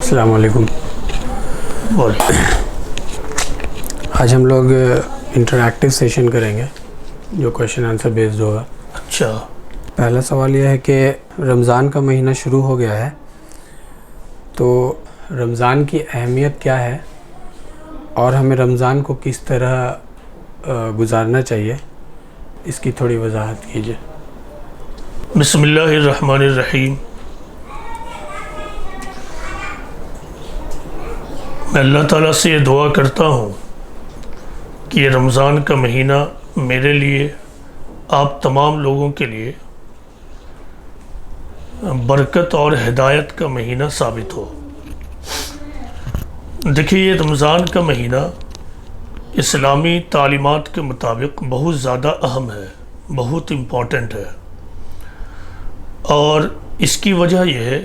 السلام علیکم. آج ہم لوگ انٹریکٹیو سیشن کریں گے جو کویشچن آنسر بیسڈ ہوگا. اچھا. پہلا سوال یہ ہے کہ رمضان کا مہینہ شروع ہو گیا ہے تو رمضان کی اہمیت کیا ہے اور ہمیں رمضان کو کس طرح گزارنا چاہیے، اس کی تھوڑی وضاحت کیجیے. بسم اللہ الرحمن الرحیم. میں اللہ تعالیٰ سے یہ دعا کرتا ہوں کہ یہ رمضان کا مہینہ میرے لیے، آپ تمام لوگوں کے لیے برکت اور ہدایت کا مہینہ ثابت ہو. دیکھیے، یہ رمضان کا مہینہ اسلامی تعلیمات کے مطابق بہت زیادہ اہم ہے، بہت امپورٹنٹ ہے، اور اس کی وجہ یہ ہے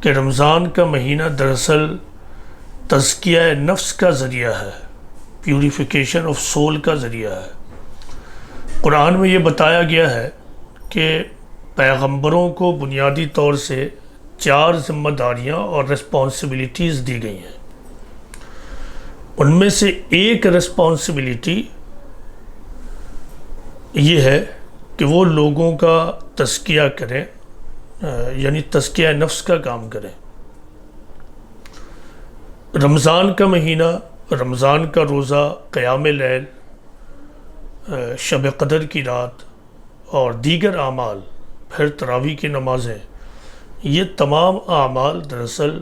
کہ رمضان کا مہینہ دراصل تزکیہ نفس کا ذریعہ ہے، پیوریفیکیشن آف سول کا ذریعہ ہے. قرآن میں یہ بتایا گیا ہے کہ پیغمبروں کو بنیادی طور سے 4 ذمہ داریاں اور رسپانسبلٹیز دی گئی ہیں. ان میں سے ایک رسپانسبلٹی یہ ہے کہ وہ لوگوں کا تزکیہ کریں، یعنی تزکیہ نفس کا کام کریں. رمضان کا مہینہ، رمضان کا روزہ، قیام لیل، شب قدر کی رات اور دیگر اعمال، پھر تراویح کی نمازیں، یہ تمام اعمال دراصل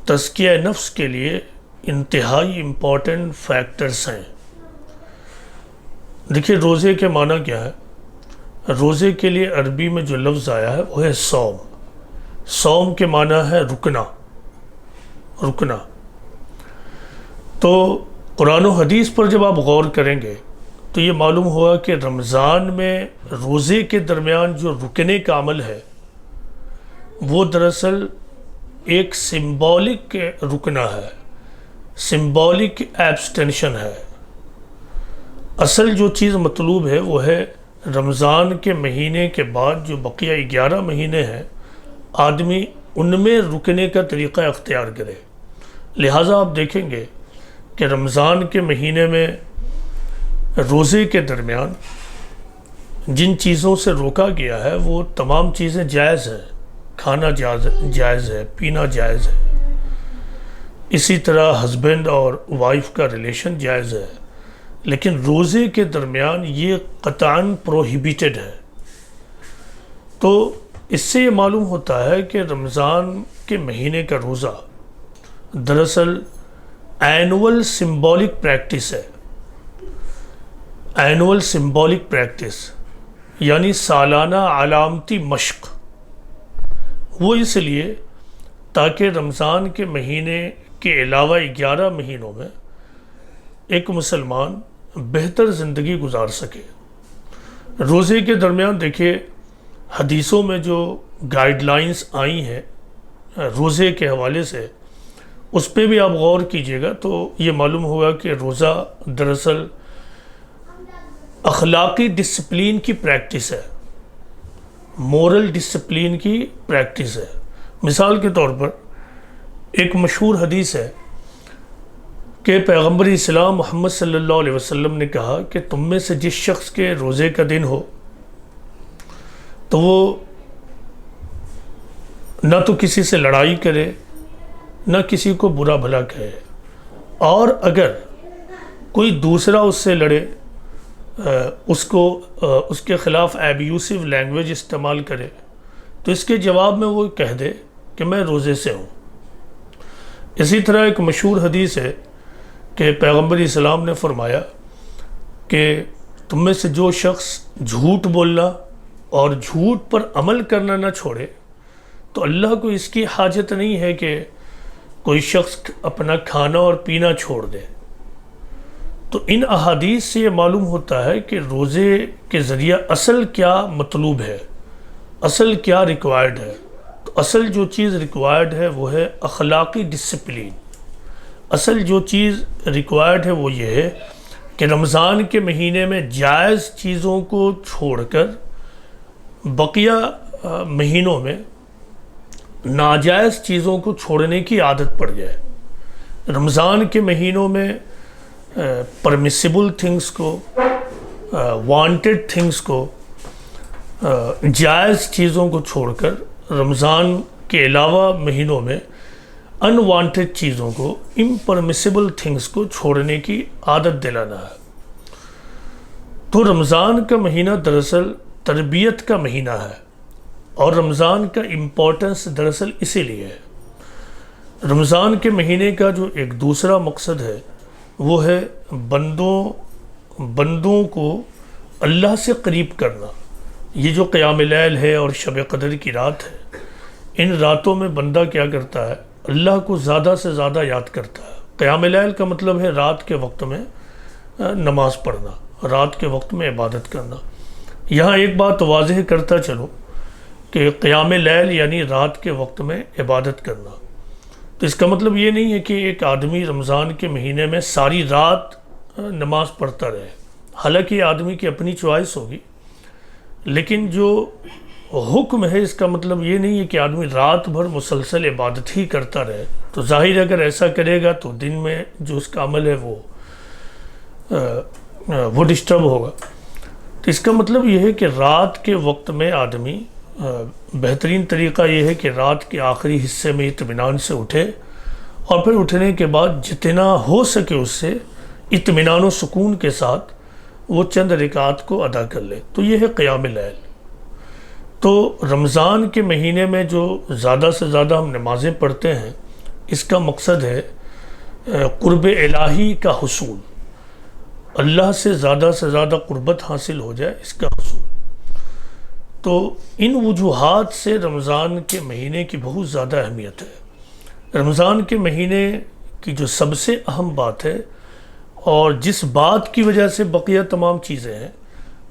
تزکیہ نفس کے لیے انتہائی امپورٹنٹ فیکٹرز ہیں. دیکھیے، روزے کے معنی کیا ہے؟ روزے کے لیے عربی میں جو لفظ آیا ہے وہ ہے صوم. صوم کے معنی ہے رکنا. تو قرآن و حدیث پر جب آپ غور کریں گے تو یہ معلوم ہوا کہ رمضان میں روزے کے درمیان جو رکنے کا عمل ہے وہ دراصل ایک سمبولک رکنا ہے، سمبولک ایبسٹینشن ہے. اصل جو چیز مطلوب ہے وہ ہے رمضان کے مہینے کے بعد جو بقیہ 11 مہینے ہیں، آدمی ان میں رکنے کا طریقہ اختیار کرے. لہٰذا آپ دیکھیں گے کہ رمضان کے مہینے میں روزے کے درمیان جن چیزوں سے روکا گیا ہے وہ تمام چیزیں جائز ہیں. کھانا جائز ہے، پینا جائز ہے، اسی طرح ہسبینڈ اور وائف کا ریلیشن جائز ہے، لیکن روزے کے درمیان یہ قطعاً پروہیبیٹڈ ہے. تو اس سے یہ معلوم ہوتا ہے کہ رمضان کے مہینے کا روزہ دراصل اینول سمبولک پریکٹس ہے. اینول سمبولک پریکٹس یعنی سالانہ علامتی مشق. وہ اس لیے تاکہ رمضان کے مہینے کے علاوہ 11 مہینوں میں ایک مسلمان بہتر زندگی گزار سکے. روزے کے درمیان دیکھیے، حدیثوں میں جو گائیڈ لائنز آئی ہیں روزے کے حوالے سے، اس پہ بھی آپ غور کیجئے گا تو یہ معلوم ہوگا کہ روزہ دراصل اخلاقی ڈسپلین کی پریکٹس ہے، مورل ڈسپلین کی پریکٹس ہے. مثال کے طور پر ایک مشہور حدیث ہے کہ پیغمبر اسلام محمد صلی اللہ علیہ وسلم نے کہا کہ تم میں سے جس شخص کے روزے کا دن ہو تو وہ نہ تو کسی سے لڑائی کرے، نہ کسی کو برا بھلا کہے، اور اگر کوئی دوسرا اس سے لڑے، اس کے خلاف ایبیوسو لینگویج استعمال کرے، تو اس کے جواب میں وہ کہہ دے کہ میں روزے سے ہوں. اسی طرح ایک مشہور حدیث ہے کہ پیغمبر اسلام نے فرمایا کہ تم میں سے جو شخص جھوٹ بولنا اور جھوٹ پر عمل کرنا نہ چھوڑے تو اللہ کو اس کی حاجت نہیں ہے کہ کوئی شخص اپنا کھانا اور پینا چھوڑ دے. تو ان احادیث سے یہ معلوم ہوتا ہے کہ روزے کے ذریعہ اصل کیا مطلوب ہے، اصل کیا ریکوائرڈ ہے. تو اصل جو چیز ریکوائرڈ ہے وہ ہے اخلاقی ڈسپلین. اصل جو چیز ریکوائرڈ ہے وہ یہ ہے کہ رمضان کے مہینے میں جائز چیزوں کو چھوڑ کر بقیہ مہینوں میں ناجائز چیزوں کو چھوڑنے کی عادت پڑ جائے. رمضان کے مہینوں میں پرمیسیبل تھنگس کو، وانٹڈ تھنگس کو، جائز چیزوں کو چھوڑ کر رمضان کے علاوہ مہینوں میں ان وانٹڈ چیزوں کو، امپرمیسیبل تھنگس کو چھوڑنے کی عادت دلانا ہے. تو رمضان کا مہینہ دراصل تربیت کا مہینہ ہے، اور رمضان کا امپورٹنس دراصل اسی لیے ہے. رمضان کے مہینے کا جو ایک دوسرا مقصد ہے وہ ہے بندوں کو اللہ سے قریب کرنا. یہ جو قیام لیل ہے اور شب قدر کی رات ہے، ان راتوں میں بندہ کیا کرتا ہے؟ اللہ کو زیادہ سے زیادہ یاد کرتا ہے. قیام لیل کا مطلب ہے رات کے وقت میں نماز پڑھنا، رات کے وقت میں عبادت کرنا. یہاں ایک بات واضح کرتا چلو کہ قیام لیل یعنی رات کے وقت میں عبادت کرنا. تو اس کا مطلب یہ نہیں ہے کہ ایک آدمی رمضان کے مہینے میں ساری رات نماز پڑھتا رہے. حالانکہ آدمی کی اپنی چوائس ہوگی، لیکن جو حکم ہے اس کا مطلب یہ نہیں ہے کہ آدمی رات بھر مسلسل عبادت ہی کرتا رہے. تو ظاہر اگر ایسا کرے گا تو دن میں جو اس کا عمل ہے وہ ڈسٹرب ہوگا. تو اس کا مطلب یہ ہے کہ رات کے وقت میں آدمی، بہترین طریقہ یہ ہے کہ رات کے آخری حصے میں اطمینان سے اٹھے، اور پھر اٹھنے کے بعد جتنا ہو سکے اس سے اطمینان و سکون کے ساتھ وہ چند رکعات کو ادا کر لے. تو یہ ہے قیام لیل. تو رمضان کے مہینے میں جو زیادہ سے زیادہ ہم نمازیں پڑھتے ہیں، اس کا مقصد ہے قرب الہی کا حصول، اللہ سے زیادہ قربت حاصل ہو جائے، اس کا حصول. تو ان وجوہات سے رمضان کے مہینے کی بہت زیادہ اہمیت ہے. رمضان کے مہینے کی جو سب سے اہم بات ہے، اور جس بات کی وجہ سے بقیہ تمام چیزیں ہیں،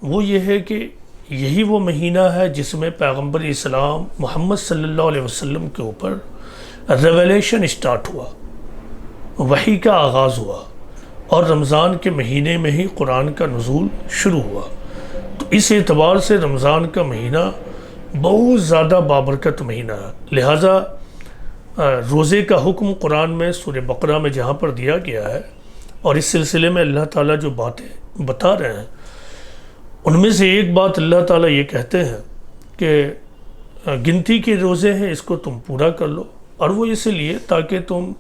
وہ یہ ہے کہ یہی وہ مہینہ ہے جس میں پیغمبر اسلام محمد صلی اللہ علیہ وسلم کے اوپر ریویلیشن اسٹارٹ ہوا، وحی کا آغاز ہوا، اور رمضان کے مہینے میں ہی قرآن کا نزول شروع ہوا. تو اس اعتبار سے رمضان کا مہینہ بہت زیادہ بابرکت مہینہ ہے. لہٰذا روزے کا حکم قرآن میں سورہ بقرہ میں جہاں پر دیا گیا ہے، اور اس سلسلے میں اللہ تعالیٰ جو باتیں بتا رہے ہیں، ان میں سے ایک بات اللہ تعالیٰ یہ کہتے ہیں کہ گنتی کے روزے ہیں، اس کو تم پورا کر لو، اور وہ اس لیے تاکہ تم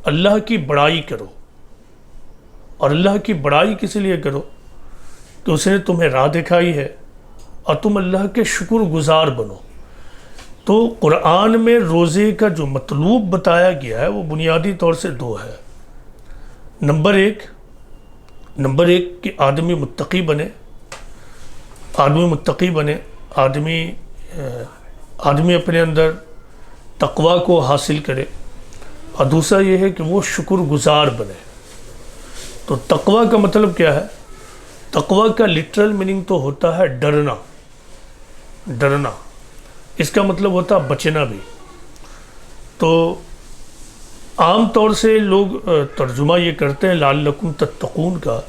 اللہ کی بڑائی کرو. اور اللہ کی بڑائی کس لیے کرو؟ کہ اس نے تمہیں راہ دکھائی ہے، اور تم اللہ کے شکر گزار بنو. تو قرآن میں روزے کا جو مطلوب بتایا گیا ہے وہ بنیادی طور سے دو ہے. نمبر ایک کہ آدمی متقی بنے، آدمی اپنے اندر تقوی کو حاصل کرے، اور دوسرا یہ ہے کہ وہ شکر گزار بنے. تو تقوی کا مطلب کیا ہے؟ تقوی کا لٹرل میننگ تو ہوتا ہے ڈرنا. اس کا مطلب ہوتا ہے بچنا بھی. تو عام طور سے لوگ ترجمہ یہ کرتے ہیں لعلکم تتقون کا،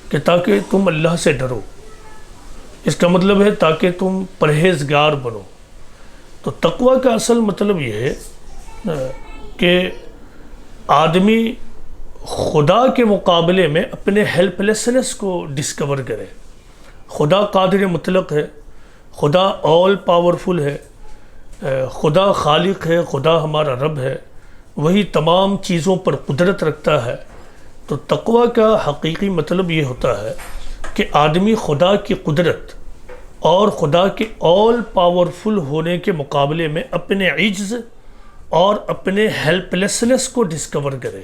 کہ تاکہ تم اللہ سے ڈرو. اس کا مطلب ہے تاکہ تم پرہیزگار بنو. تو تقوی کا اصل مطلب یہ ہے کہ آدمی خدا کے مقابلے میں اپنے ہیلپ لیسنس کو ڈسکور کرے. خدا قادر مطلق ہے، خدا آل پاورفل ہے، خدا خالق ہے، خدا ہمارا رب ہے، وہی تمام چیزوں پر قدرت رکھتا ہے. تو تقوی کا حقیقی مطلب یہ ہوتا ہے کہ آدمی خدا کی قدرت اور خدا کے آل پاورفل ہونے کے مقابلے میں اپنے عجز اور اپنے ہیلپ لیسنس کو ڈسکور کرے.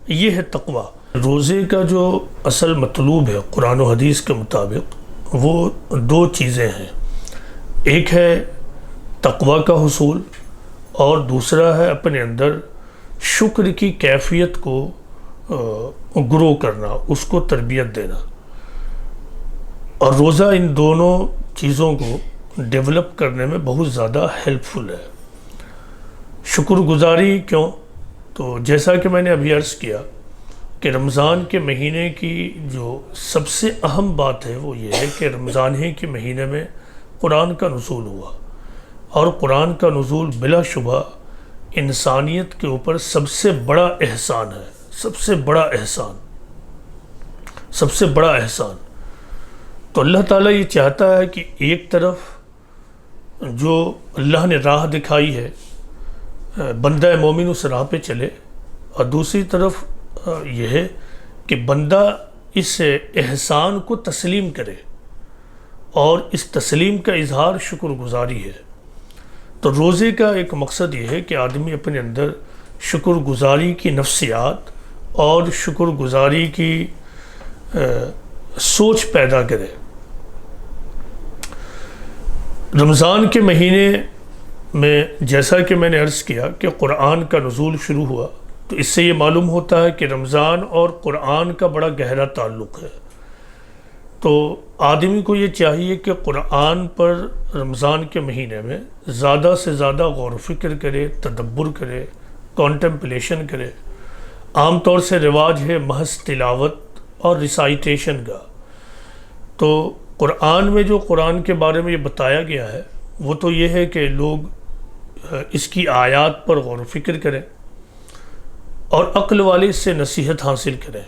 یہ ہے تقوی. روزے کا جو اصل مطلوب ہے قرآن و حدیث کے مطابق وہ دو چیزیں ہیں. ایک ہے تقوی کا حصول، اور دوسرا ہے اپنے اندر شکر کی کیفیت کو گرو کرنا، اس کو تربیت دینا. اور روزہ ان دونوں چیزوں کو ڈیولپ کرنے میں بہت زیادہ ہیلپ فل ہے. شکر گزاری کیوں؟ تو جیسا کہ میں نے ابھی عرض کیا کہ رمضان کے مہینے کی جو سب سے اہم بات ہے وہ یہ ہے کہ رمضان ہی کے مہینے میں قرآن کا نزول ہوا، اور قرآن کا نزول بلا شبہ انسانیت کے اوپر سب سے بڑا احسان ہے، سب سے بڑا احسان، سب سے بڑا احسان۔ تو اللہ تعالیٰ یہ چاہتا ہے کہ ایک طرف جو اللہ نے راہ دکھائی ہے بندہ مومن اس راہ پہ چلے، اور دوسری طرف یہ ہے کہ بندہ اس احسان کو تسلیم کرے، اور اس تسلیم کا اظہار شکر گزاری ہے۔ تو روزے کا ایک مقصد یہ ہے کہ آدمی اپنے اندر شکر گزاری کی نفسیات اور شکر گزاری کی سوچ پیدا کرے۔ رمضان کے مہینے میں جیسا کہ میں نے عرض کیا کہ قرآن کا نزول شروع ہوا، تو اس سے یہ معلوم ہوتا ہے کہ رمضان اور قرآن کا بڑا گہرا تعلق ہے۔ تو آدمی کو یہ چاہیے کہ قرآن پر رمضان کے مہینے میں زیادہ سے زیادہ غور و فکر کرے، تدبر کرے، کانٹمپلیشن کرے۔ عام طور سے رواج ہے محض تلاوت اور ریسائٹیشن کا۔ تو قرآن میں جو قرآن کے بارے میں یہ بتایا گیا ہے وہ تو یہ ہے کہ لوگ اس کی آیات پر غور و فکر کریں اور عقل والے اس سے نصیحت حاصل کریں۔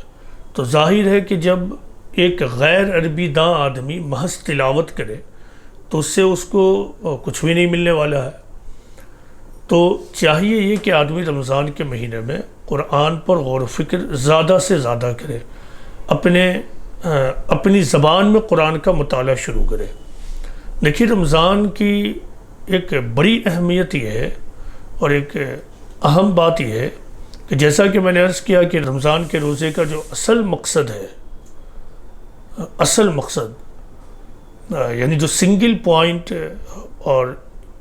تو ظاہر ہے کہ جب ایک غیر عربی داں آدمی محض تلاوت کرے تو اس سے اس کو کچھ بھی نہیں ملنے والا ہے۔ تو چاہیے یہ کہ آدمی رمضان کے مہینے میں قرآن پر غور و فکر زیادہ سے زیادہ کرے، اپنی زبان میں قرآن کا مطالعہ شروع کرے۔ دیکھیے رمضان کی ایک بڑی اہمیت یہ ہے اور ایک اہم بات یہ ہے کہ جیسا کہ میں نے عرض کیا کہ رمضان کے روزے کا جو اصل مقصد ہے، اصل مقصد یعنی جو سنگل پوائنٹ اور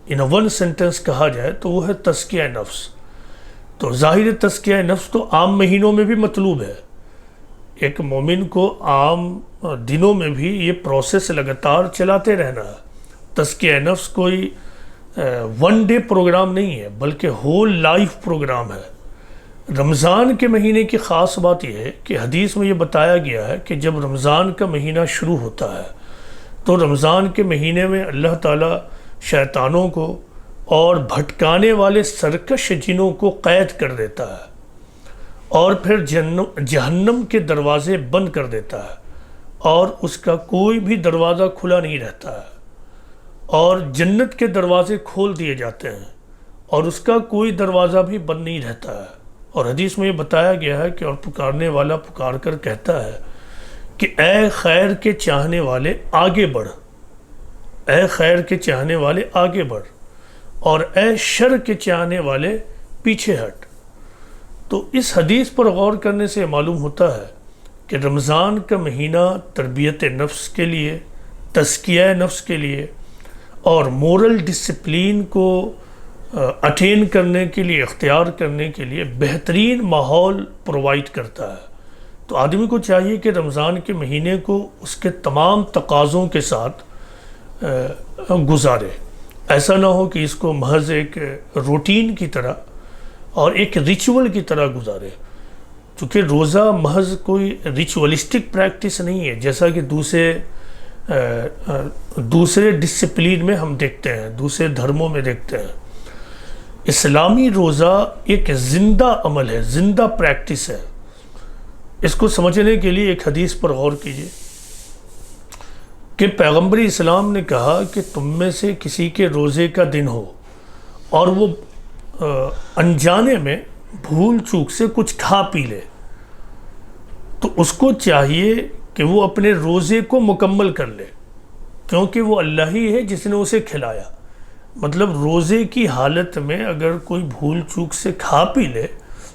ان ون سینٹنس کہا جائے تو وہ ہے تزکیہ نفس۔ تو ظاہر تزکیہ نفس تو عام مہینوں میں بھی مطلوب ہے، ایک مومن کو عام دنوں میں بھی یہ پروسیس لگاتار چلاتے رہنا ہے۔ تزکیہ نفس کوئی ون ڈے پروگرام نہیں ہے بلکہ ہول لائف پروگرام ہے۔ رمضان کے مہینے کی خاص بات یہ ہے کہ حدیث میں یہ بتایا گیا ہے کہ جب رمضان کا مہینہ شروع ہوتا ہے تو رمضان کے مہینے میں اللہ تعالیٰ شیطانوں کو اور بھٹکانے والے سرکش جنوں کو قید کر دیتا ہے، اور پھر جہنم کے دروازے بند کر دیتا ہے، اور اس کا کوئی بھی دروازہ کھلا نہیں رہتا ہے، اور جنت کے دروازے کھول دیے جاتے ہیں اور اس کا کوئی دروازہ بھی بند نہیں رہتا ہے۔ اور حدیث میں یہ بتایا گیا ہے کہ اور پکارنے والا پکار کر کہتا ہے کہ اے خیر کے چاہنے والے آگے بڑھ، اے خیر کے چاہنے والے آگے بڑھ، اور اے شر کے چاہنے والے پیچھے ہٹ۔ تو اس حدیث پر غور کرنے سے معلوم ہوتا ہے کہ رمضان کا مہینہ تربیت نفس کے لیے، تزکیہ نفس کے لیے اور مورل ڈسپلین کو اٹین کرنے کے لیے، اختیار کرنے کے لیے بہترین ماحول پرووائڈ کرتا ہے۔ تو آدمی کو چاہیے کہ رمضان کے مہینے کو اس کے تمام تقاضوں کے ساتھ گزارے، ایسا نہ ہو کہ اس کو محض ایک روٹین کی طرح اور ایک ریچول کی طرح گزارے، چونکہ روزہ محض کوئی ریچولسٹک پریکٹس نہیں ہے جیسا کہ دوسرے ڈسپلین میں ہم دیکھتے ہیں، دوسرے دھرموں میں دیکھتے ہیں۔ اسلامی روزہ ایک زندہ عمل ہے، زندہ پریکٹس ہے۔ اس کو سمجھنے کے لیے ایک حدیث پر غور کیجیے کہ پیغمبر اسلام نے کہا کہ تم میں سے کسی کے روزے کا دن ہو اور وہ انجانے میں بھول چوک سے کچھ کھا پی لے، تو اس کو چاہیے کہ وہ اپنے روزے کو مکمل کر لے، کیونکہ وہ اللہ ہی ہے جس نے اسے کھلایا۔ مطلب روزے کی حالت میں اگر کوئی بھول چوک سے کھا پی لے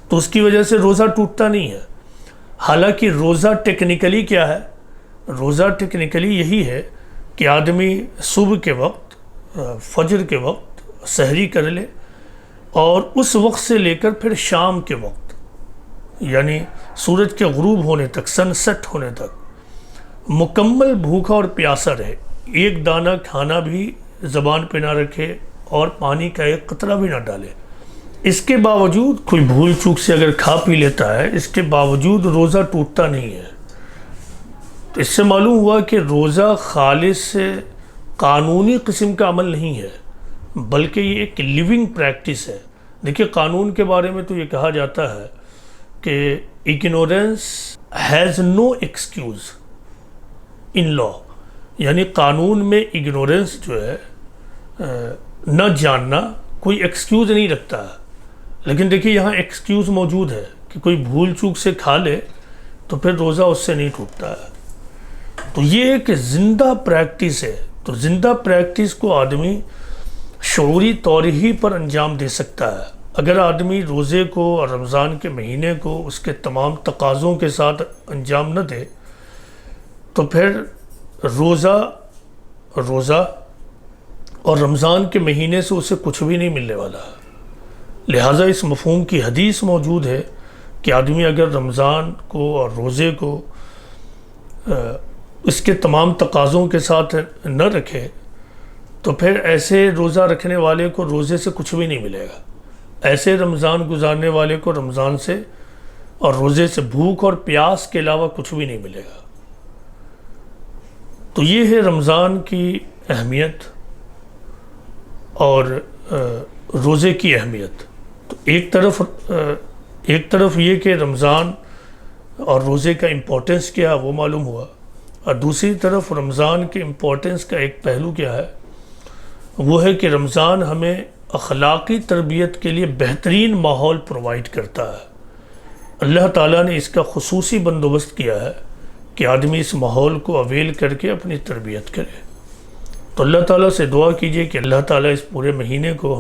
تو اس کی وجہ سے روزہ ٹوٹتا نہیں ہے۔ حالانکہ روزہ ٹیکنیکلی کیا ہے؟ روزہ ٹیکنیکلی یہی ہے کہ آدمی صبح کے وقت، فجر کے وقت سحری کر لے، اور اس وقت سے لے کر پھر شام کے وقت یعنی سورج کے غروب ہونے تک، سن سیٹ ہونے تک مکمل بھوکا اور پیاسا رہے، ایک دانہ کھانا بھی زبان پہ نہ رکھے اور پانی کا ایک قطرہ بھی نہ ڈالے۔ اس کے باوجود کوئی بھول چوک سے اگر کھا پی لیتا ہے، اس کے باوجود روزہ ٹوٹتا نہیں ہے۔ تو اس سے معلوم ہوا کہ روزہ خالص قانونی قسم کا عمل نہیں ہے، بلکہ یہ ایک لیونگ پریکٹس ہے. دیکھیے قانون کے بارے میں تو یہ کہا جاتا ہے کہ اگنورینس ہیز نو ایکسکیوز ان لا، یعنی قانون میں اگنورینس جو ہے نہ جاننا کوئی ایکسکیوز نہیں رکھتا ہے. لیکن دیکھیے یہاں ایکسکیوز موجود ہے کہ کوئی بھول چوک سے کھا لے تو پھر روزہ اس سے نہیں ٹوٹتا ہے. تو یہ ایک زندہ پریکٹس ہے. تو زندہ پریکٹس کو آدمی شعوری طور ہی پر انجام دے سکتا ہے. اگر آدمی روزے کو اور رمضان کے مہینے کو اس کے تمام تقاضوں کے ساتھ انجام نہ دے تو پھر روزہ اور رمضان کے مہینے سے اسے کچھ بھی نہیں ملنے والا ہے. لہٰذا اس مفہوم کی حدیث موجود ہے کہ آدمی اگر رمضان کو اور روزے کو اس کے تمام تقاضوں کے ساتھ نہ رکھے تو پھر ایسے روزہ رکھنے والے کو روزے سے کچھ بھی نہیں ملے گا. ایسے رمضان گزارنے والے کو رمضان سے اور روزے سے بھوک اور پیاس کے علاوہ کچھ بھی نہیں ملے گا. تو یہ ہے رمضان کی اہمیت اور روزے کی اہمیت. تو ایک طرف یہ کہ رمضان اور روزے کا امپورٹنس کیا ہے وہ معلوم ہوا، اور دوسری طرف رمضان کے امپورٹنس کا ایک پہلو کیا ہے، وہ ہے کہ رمضان ہمیں اخلاقی تربیت کے لیے بہترین ماحول پرووائڈ کرتا ہے. اللہ تعالیٰ نے اس کا خصوصی بندوبست کیا ہے کہ آدمی اس ماحول کو اویل کر کے اپنی تربیت کرے. تو اللہ تعالیٰ سے دعا کیجئے کہ اللہ تعالیٰ اس پورے مہینے کو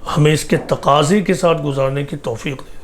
ہمیں اس کے تقاضے کے ساتھ گزارنے کی توفیق دے.